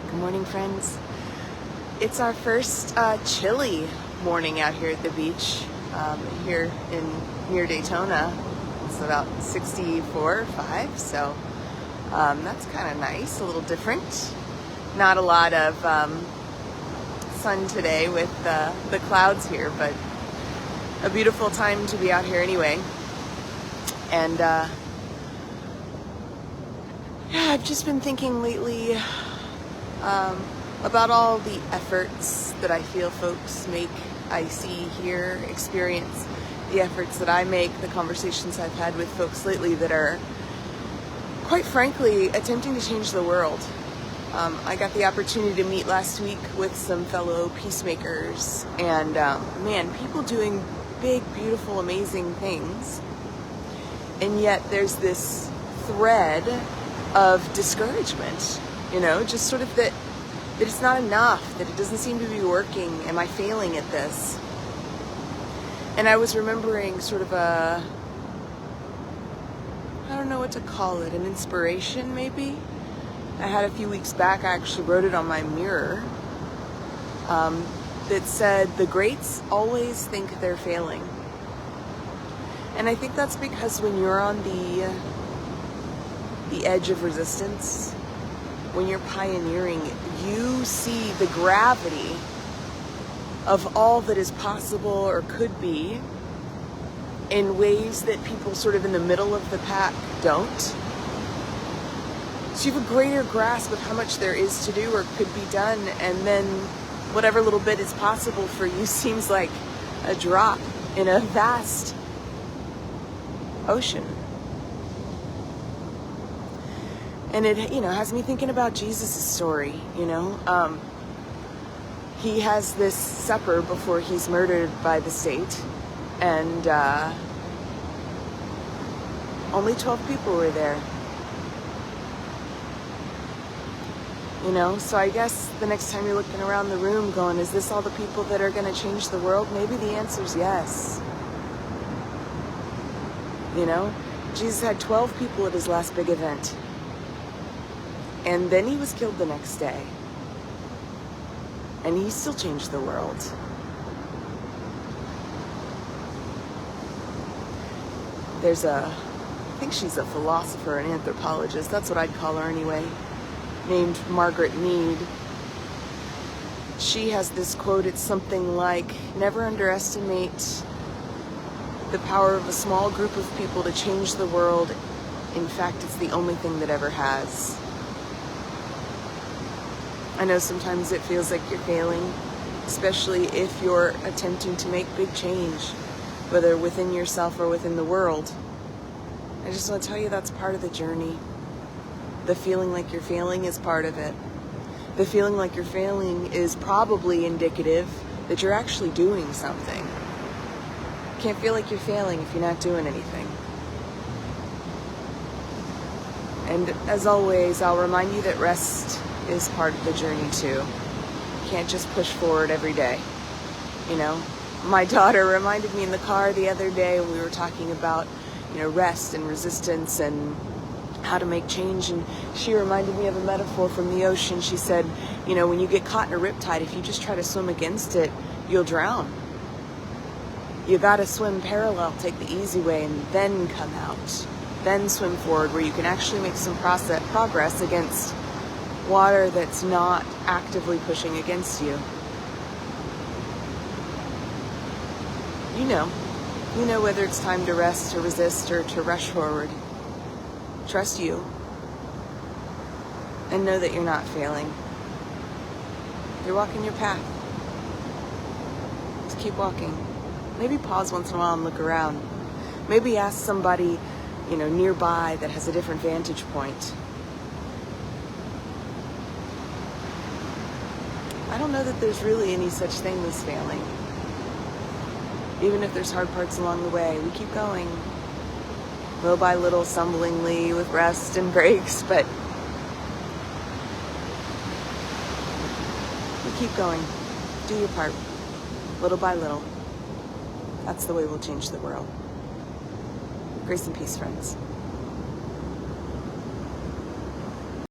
Good morning, friends. It's our first chilly morning out here at the beach here near Daytona. It's about 64 or 5, so that's kind of nice, a little different. Not a lot of sun today with the clouds here, but a beautiful time to be out here anyway. And yeah, I've just been thinking lately about all the efforts that I feel folks make, I see, hear, experience, the efforts that I make, the conversations I've had with folks lately that are, quite frankly, attempting to change the world. I got the opportunity to meet last week with some fellow peacemakers, and man, people doing big, beautiful, amazing things. And yet there's this thread of discouragement, just sort of that it's not enough, that it doesn't seem to be working. Am I failing at this? And I was remembering sort of I don't know what to call it, an inspiration maybe? I had a few weeks back, I actually wrote it on my mirror, that said, the greats always think they're failing. And I think that's because when you're on the edge of resistance, when you're pioneering, you see the gravity of all that is possible or could be in ways that people sort of in the middle of the pack don't. So you have a greater grasp of how much there is to do or could be done, and then whatever little bit is possible for you seems like a drop in a vast ocean. And it, has me thinking about Jesus' story, He has this supper before he's murdered by the state, and only 12 people were there. So I guess the next time you're looking around the room going, is this all the people that are going to change the world? Maybe the answer's yes. Jesus had 12 people at his last big event. And then he was killed the next day. And he still changed the world. There's I think she's a philosopher, an anthropologist, that's what I'd call her anyway, named Margaret Mead. She has this quote, it's something like, never underestimate the power of a small group of people to change the world. In fact, it's the only thing that ever has. I know sometimes it feels like you're failing, especially if you're attempting to make big change, whether within yourself or within the world. I just want to tell you that's part of the journey. The feeling like you're failing is part of it. The feeling like you're failing is probably indicative that you're actually doing something. You can't feel like you're failing if you're not doing anything. And as always, I'll remind you that rest is part of the journey too. You can't just push forward every day. My daughter reminded me in the car the other day when we were talking about, rest and resistance and how to make change, and she reminded me of a metaphor from the ocean. She said, when you get caught in a riptide, if you just try to swim against it, you'll drown. You gotta swim parallel, take the easy way, and then come out. Then swim forward where you can actually make some progress against water that's not actively pushing against you. You know whether it's time to rest, to resist, or to rush forward. Trust you. And know that you're not failing. You're walking your path. Just keep walking. Maybe pause once in a while and look around. Maybe ask somebody, nearby that has a different vantage point. I don't know that there's really any such thing as failing. Even if there's hard parts along the way, we keep going. Little by little, stumblingly, with rest and breaks, but we keep going. Do your part, little by little. That's the way we'll change the world. Grace and peace, friends.